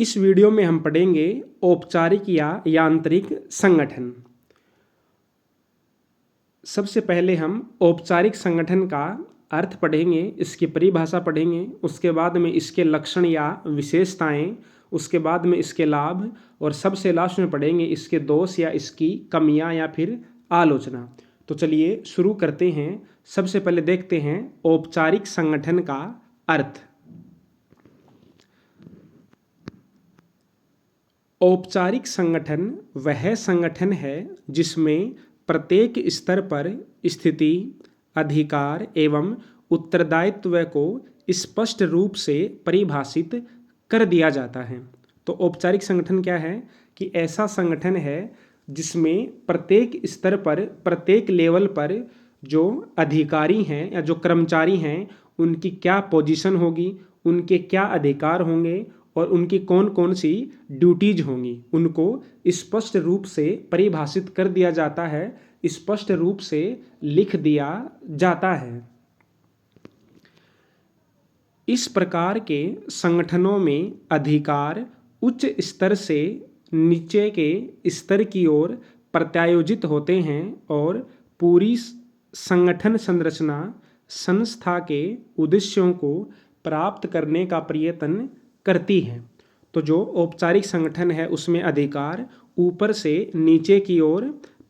इस वीडियो में हम पढ़ेंगे औपचारिक या यांत्रिक संगठन। सबसे पहले हम औपचारिक संगठन का अर्थ पढ़ेंगे, इसकी परिभाषा पढ़ेंगे, उसके बाद में इसके लक्षण या विशेषताएं, उसके बाद में इसके लाभ और सबसे लास्ट में पढ़ेंगे इसके दोष या इसकी कमियां या फिर आलोचना। तो चलिए शुरू करते हैं। सबसे पहले देखते हैं औपचारिक संगठन का अर्थ। औपचारिक संगठन वह संगठन है जिसमें प्रत्येक स्तर पर स्थिति, अधिकार एवं उत्तरदायित्व को स्पष्ट रूप से परिभाषित कर दिया जाता है। तो औपचारिक संगठन क्या है कि ऐसा संगठन है जिसमें प्रत्येक स्तर पर, प्रत्येक लेवल पर जो अधिकारी हैं या जो कर्मचारी हैं उनकी क्या पोजीशन होगी, उनके क्या अधिकार होंगे और उनकी कौन कौन सी ड्यूटीज होंगी, उनको स्पष्ट रूप से परिभाषित कर दिया जाता है, स्पष्ट रूप से लिख दिया जाता है। इस प्रकार के संगठनों में अधिकार उच्च स्तर से नीचे के स्तर की ओर प्रत्यायोजित होते हैं और पूरी संगठन संरचना संस्था के उद्देश्यों को प्राप्त करने का प्रयत्न करती है। तो जो औपचारिक संगठन है उसमें अधिकार ऊपर से नीचे की ओर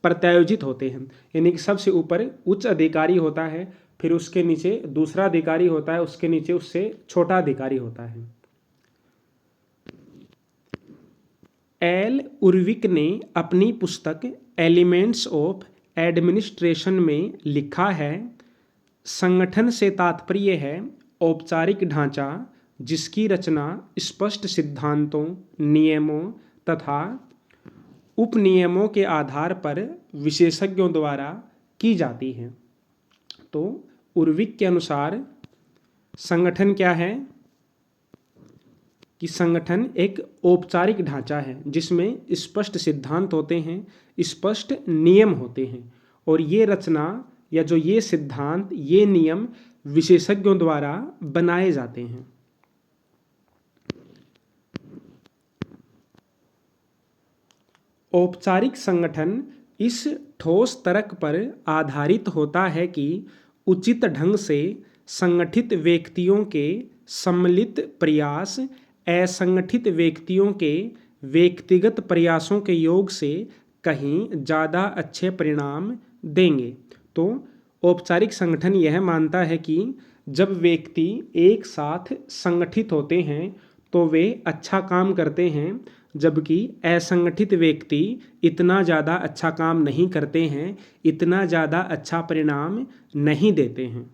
प्रत्यायोजित होते हैं, यानी कि सबसे ऊपर उच्च अधिकारी होता है, फिर उसके नीचे दूसरा अधिकारी होता है, उसके नीचे उससे छोटा अधिकारी होता है। एल उर्विक ने अपनी पुस्तक एलिमेंट्स ऑफ एडमिनिस्ट्रेशन में लिखा है, संगठन से तात्पर्य है औपचारिक ढांचा जिसकी रचना स्पष्ट सिद्धांतों, नियमों तथा उपनियमों के आधार पर विशेषज्ञों द्वारा की जाती है। तो उर्विक के अनुसार संगठन क्या है कि संगठन एक औपचारिक ढांचा है जिसमें स्पष्ट सिद्धांत होते हैं, स्पष्ट नियम होते हैं और ये रचना या जो ये सिद्धांत, ये नियम विशेषज्ञों द्वारा बनाए जाते हैं। औपचारिक संगठन इस ठोस तर्क पर आधारित होता है कि उचित ढंग से संगठित व्यक्तियों के सम्मिलित प्रयास असंगठित व्यक्तियों के व्यक्तिगत प्रयासों के योग से कहीं ज़्यादा अच्छे परिणाम देंगे। तो औपचारिक संगठन यह मानता है कि जब व्यक्ति एक साथ संगठित होते हैं तो वे अच्छा काम करते हैं, जबकि असंगठित व्यक्ति इतना ज़्यादा अच्छा काम नहीं करते हैं, इतना ज़्यादा अच्छा परिणाम नहीं देते हैं।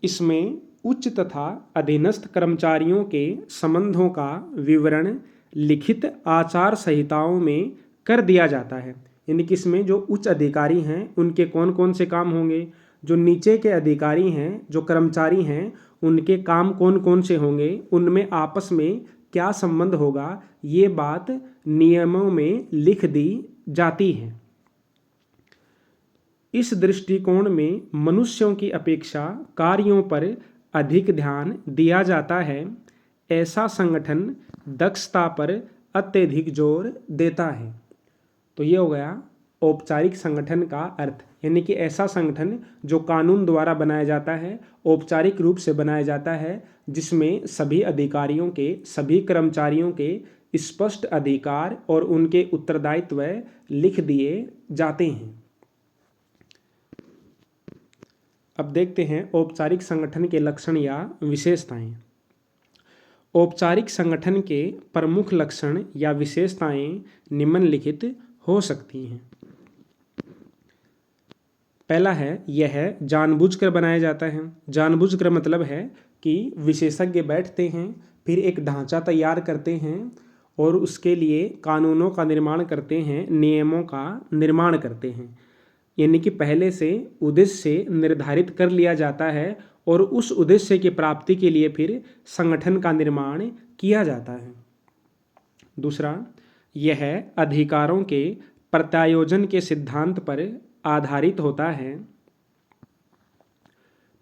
इसमें उच्च तथा अधीनस्थ कर्मचारियों के संबंधों का विवरण लिखित आचार संहिताओं में कर दिया जाता है, यानी कि इसमें जो उच्च अधिकारी हैं उनके कौन कौन से काम होंगे, जो नीचे के अधिकारी हैं, जो कर्मचारी हैं उनके काम कौन कौन से होंगे, उनमें आपस में क्या संबंध होगा, ये बात नियमों में लिख दी जाती है। इस दृष्टिकोण में मनुष्यों की अपेक्षा कार्यों पर अधिक ध्यान दिया जाता है। ऐसा संगठन दक्षता पर अत्यधिक जोर देता है। तो ये हो गया औपचारिक संगठन का अर्थ, यानी कि ऐसा संगठन जो कानून द्वारा बनाया जाता है, औपचारिक रूप से बनाया जाता है, जिसमें सभी अधिकारियों के, सभी कर्मचारियों के स्पष्ट अधिकार और उनके उत्तरदायित्व लिख दिए जाते हैं। अब देखते हैं औपचारिक संगठन के लक्षण या विशेषताएं। औपचारिक संगठन के प्रमुख लक्षण या विशेषताएं निम्नलिखित हो सकती हैं। पहला है, यह जानबूझकर बनाया जाता है। जानबूझकर मतलब है कि विशेषज्ञ बैठते हैं, फिर एक ढांचा तैयार करते हैं और उसके लिए कानूनों का निर्माण करते हैं, नियमों का निर्माण करते हैं, यानी कि पहले से उद्देश्य निर्धारित कर लिया जाता है और उस उद्देश्य की प्राप्ति के लिए फिर संगठन का निर्माण किया जाता है। दूसरा, यह अधिकारों के प्रत्यायोजन के सिद्धांत पर आधारित होता है।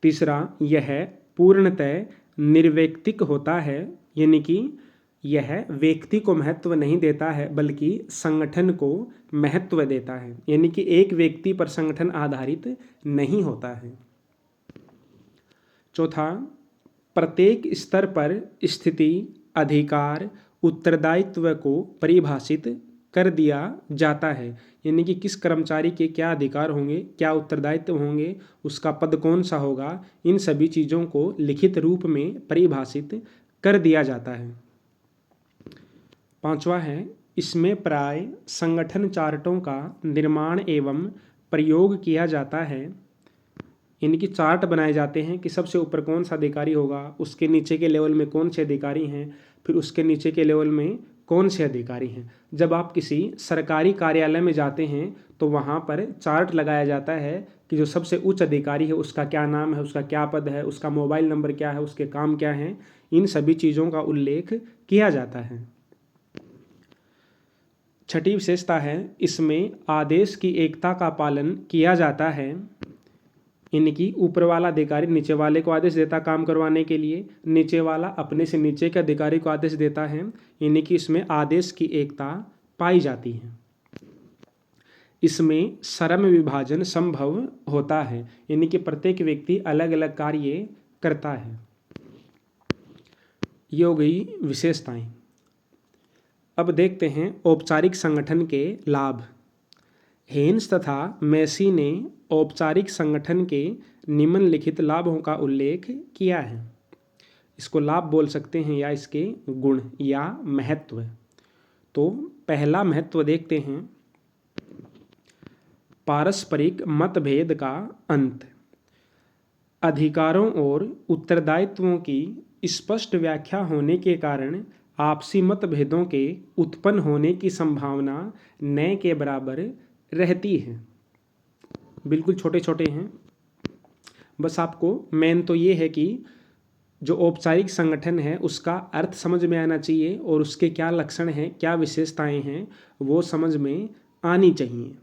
तीसरा, यह पूर्णतः निर्वैयक्तिक होता है, यानी कि यह व्यक्ति को महत्व नहीं देता है बल्कि संगठन को महत्व देता है, यानी कि एक व्यक्ति पर संगठन आधारित नहीं होता है। चौथा, प्रत्येक स्तर पर स्थिति, अधिकार, उत्तरदायित्व को परिभाषित कर दिया जाता है, यानी कि किस कर्मचारी के क्या अधिकार होंगे, क्या उत्तरदायित्व होंगे, उसका पद कौन सा होगा, इन सभी चीज़ों को लिखित रूप में परिभाषित कर दिया जाता है। पांचवा है, इसमें प्राय संगठन चार्टों का निर्माण एवं प्रयोग किया जाता है, इनकी चार्ट बनाए जाते हैं कि सबसे ऊपर कौन सा अधिकारी होगा, उसके नीचे के लेवल में कौन से अधिकारी हैं, फिर उसके नीचे के लेवल में कौन से अधिकारी हैं। जब आप किसी सरकारी कार्यालय में जाते हैं तो वहाँ पर चार्ट लगाया जाता है कि जो सबसे उच्च अधिकारी है उसका क्या नाम है, उसका क्या पद है, उसका मोबाइल नंबर क्या है, उसके काम क्या हैं, इन सभी चीज़ों का उल्लेख किया जाता है। छठी विशेषता है, इसमें आदेश की एकता का पालन किया जाता है, इनकी ऊपर वाला अधिकारी नीचे वाले को आदेश देता काम करवाने के लिए, नीचे वाला अपने से नीचे के अधिकारी को आदेश देता है, यानी कि इसमें आदेश की एकता पाई जाती है। इसमें श्रम विभाजन संभव होता है, यानी कि प्रत्येक व्यक्ति अलग अलग कार्य करता है। ये हो गई विशेषताएं। अब देखते हैं औपचारिक संगठन के लाभ। हेन्स तथा मैसी ने औपचारिक संगठन के निम्नलिखित लाभों का उल्लेख किया है। इसको लाभ बोल सकते हैं या इसके गुण या महत्व। तो पहला महत्व देखते हैं, पारस्परिक मतभेद का अंत। अधिकारों और उत्तरदायित्वों की स्पष्ट व्याख्या होने के कारण आपसी मतभेदों के उत्पन्न होने की संभावना न के बराबर रहती है। बिल्कुल छोटे छोटे हैं, बस आपको मेन तो ये है कि जो औपचारिक संगठन है उसका अर्थ समझ में आना चाहिए और उसके क्या लक्षण हैं, क्या विशेषताएं हैं, वो समझ में आनी चाहिए।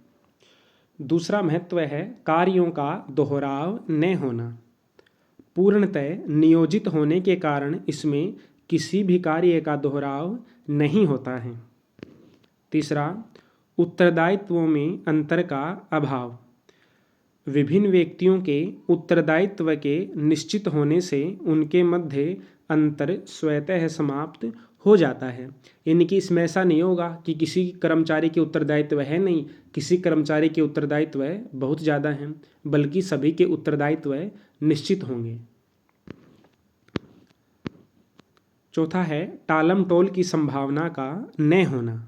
दूसरा महत्व है कार्यों का दोहराव न होना। पूर्णतः नियोजित होने के कारण इसमें किसी भी कार्य का दोहराव नहीं होता है। तीसरा, उत्तरदायित्वों में अंतर का अभाव। विभिन्न व्यक्तियों के उत्तरदायित्व के निश्चित होने से उनके मध्य अंतर स्वतः समाप्त हो जाता है, यानी कि इसमें ऐसा नहीं होगा कि किसी कर्मचारी के उत्तरदायित्व है नहीं, किसी कर्मचारी के उत्तरदायित्व बहुत ज़्यादा हैं, बल्कि सभी के उत्तरदायित्व निश्चित होंगे। चौथा है टालम टोल की संभावना का न होना।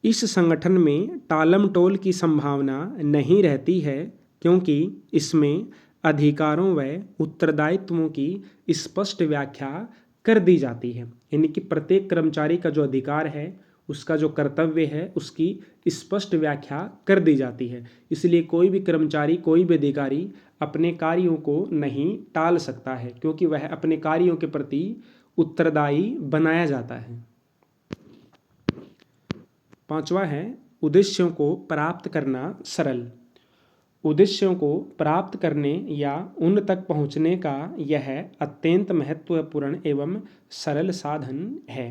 इस संगठन में टालम टोल की संभावना नहीं रहती है क्योंकि इसमें अधिकारों व उत्तरदायित्वों की स्पष्ट व्याख्या कर दी जाती है, यानी कि प्रत्येक कर्मचारी का जो अधिकार है, उसका जो कर्तव्य है, उसकी स्पष्ट व्याख्या कर दी जाती है। इसलिए कोई भी कर्मचारी, कोई भी अधिकारी अपने कार्यों को नहीं टाल सकता है क्योंकि वह अपने कार्यों के प्रति उत्तरदायी बनाया जाता है। पांचवा है उद्देश्यों को प्राप्त करना सरल। उद्देश्यों को प्राप्त करने या उन तक पहुंचने का यह अत्यंत महत्वपूर्ण एवं सरल साधन है।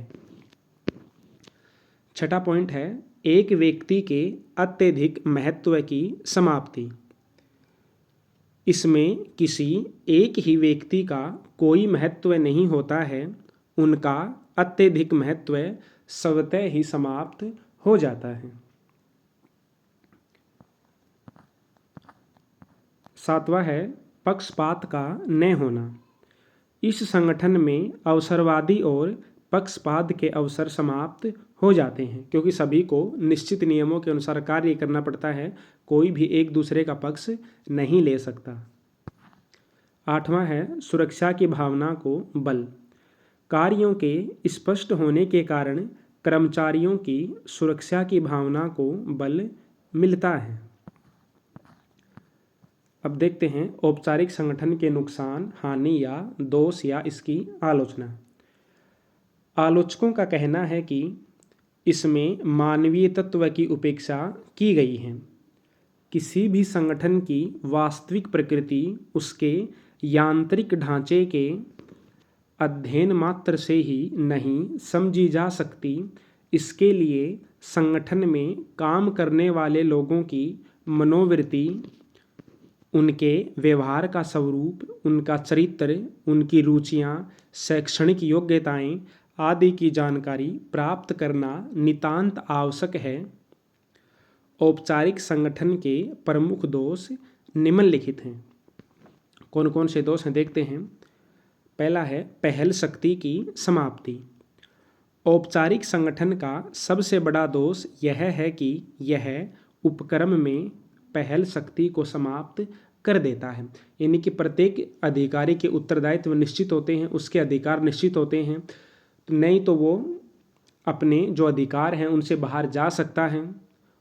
छठा पॉइंट है एक व्यक्ति के अत्यधिक महत्व की समाप्ति। इसमें किसी एक ही व्यक्ति का कोई महत्व नहीं होता है, उनका अत्यधिक महत्व स्वतः ही समाप्त हो जाता है। सातवां है पक्षपात का न होना। इस संगठन में अवसरवादी और पक्षपात के अवसर समाप्त हो जाते हैं क्योंकि सभी को निश्चित नियमों के अनुसार कार्य करना पड़ता है, कोई भी एक दूसरे का पक्ष नहीं ले सकता। आठवां है सुरक्षा की भावना को बल। कार्यों के स्पष्ट होने के कारण कर्मचारियों की सुरक्षा की भावना को बल मिलता है। अब देखते हैं औपचारिक संगठन के नुकसान, हानि या दोष या इसकी आलोचना। आलोचकों का कहना है कि इसमें मानवीय तत्व की उपेक्षा की गई है। किसी भी संगठन की वास्तविक प्रकृति उसके यांत्रिक ढांचे के अध्ययन मात्र से ही नहीं समझी जा सकती। इसके लिए संगठन में काम करने वाले लोगों की मनोवृत्ति, उनके व्यवहार का स्वरूप, उनका चरित्र, उनकी रुचियाँ, शैक्षणिक योग्यताएं आदि की जानकारी प्राप्त करना नितांत आवश्यक है। औपचारिक संगठन के प्रमुख दोष निम्नलिखित हैं। कौन कौन से दोष हैं देखते हैं। पहला है पहल शक्ति की समाप्ति। औपचारिक संगठन का सबसे बड़ा दोष यह है कि यह उपक्रम में पहल शक्ति को समाप्त कर देता है। यानी कि प्रत्येक अधिकारी के उत्तरदायित्व निश्चित होते हैं, उसके अधिकार निश्चित होते हैं, नहीं तो वो अपने जो अधिकार हैं उनसे बाहर जा सकता है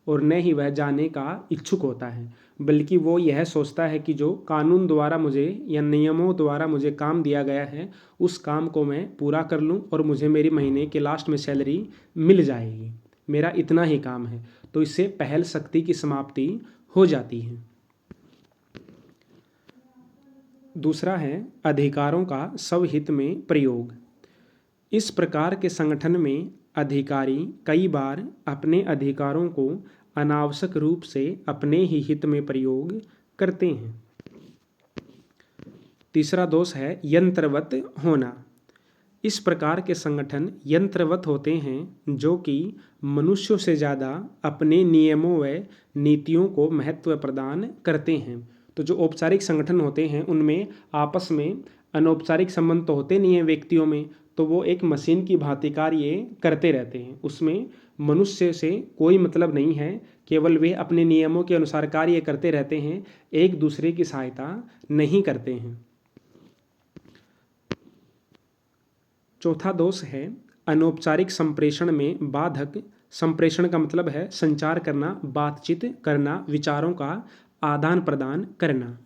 और न ही वह जाने का इच्छुक होता है, बल्कि वो यह सोचता है कि जो कानून द्वारा मुझे या नियमों द्वारा मुझे काम दिया गया है उस काम को मैं पूरा कर लूं और मुझे मेरी महीने के लास्ट में सैलरी मिल जाएगी, मेरा इतना ही काम है। तो इससे पहल शक्ति की समाप्ति हो जाती है। दूसरा है अधिकारों का स्वहित में प्रयोग। इस प्रकार के संगठन में अधिकारी कई बार अपने अधिकारों को अनावश्यक रूप से अपने ही हित में प्रयोग करते हैं। तीसरा दोष है यंत्रवत होना। इस प्रकार के संगठन यंत्रवत होते हैं जो कि मनुष्यों से ज़्यादा अपने नियमों व नीतियों को महत्व प्रदान करते हैं। तो जो औपचारिक संगठन होते हैं उनमें आपस में अनौपचारिक संबंध तो होते नहीं हैं व्यक्तियों में, तो वो एक मशीन की भांति कार्य करते रहते हैं। उसमें मनुष्य से कोई मतलब नहीं है, केवल वे अपने नियमों के अनुसार कार्य करते रहते हैं, एक दूसरे की सहायता नहीं करते हैं। चौथा दोष है अनौपचारिक संप्रेषण में बाधक। संप्रेषण का मतलब है संचार करना, बातचीत करना, विचारों का आदान प्रदान करना।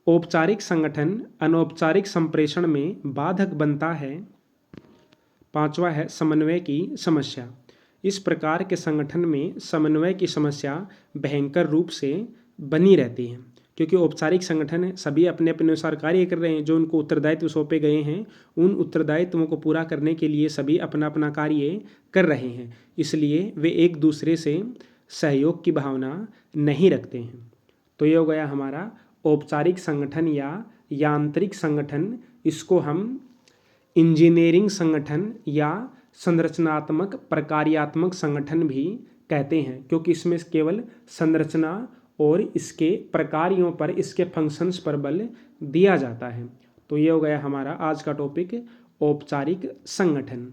औपचारिक संगठन अनौपचारिक संप्रेषण में बाधक बनता है। पांचवा है समन्वय की समस्या। इस प्रकार के संगठन में समन्वय की समस्या भयंकर रूप से बनी रहती है, क्योंकि औपचारिक संगठन सभी अपने अपने अनुसार कार्य कर रहे हैं। जो उनको उत्तरदायित्व सौंपे गए हैं उन उत्तरदायित्वों को पूरा करने के लिए सभी अपना अपना कार्य कर रहे हैं, इसलिए वे एक दूसरे से सहयोग की भावना नहीं रखते हैं। तो ये हो गया हमारा औपचारिक संगठन या यांत्रिक संगठन। इसको हम इंजीनियरिंग संगठन या संरचनात्मक प्रकार्यात्मक संगठन भी कहते हैं, क्योंकि इसमें केवल संरचना और इसके प्रकारों पर, इसके फंक्शंस पर बल दिया जाता है। तो ये हो गया हमारा आज का टॉपिक औपचारिक संगठन।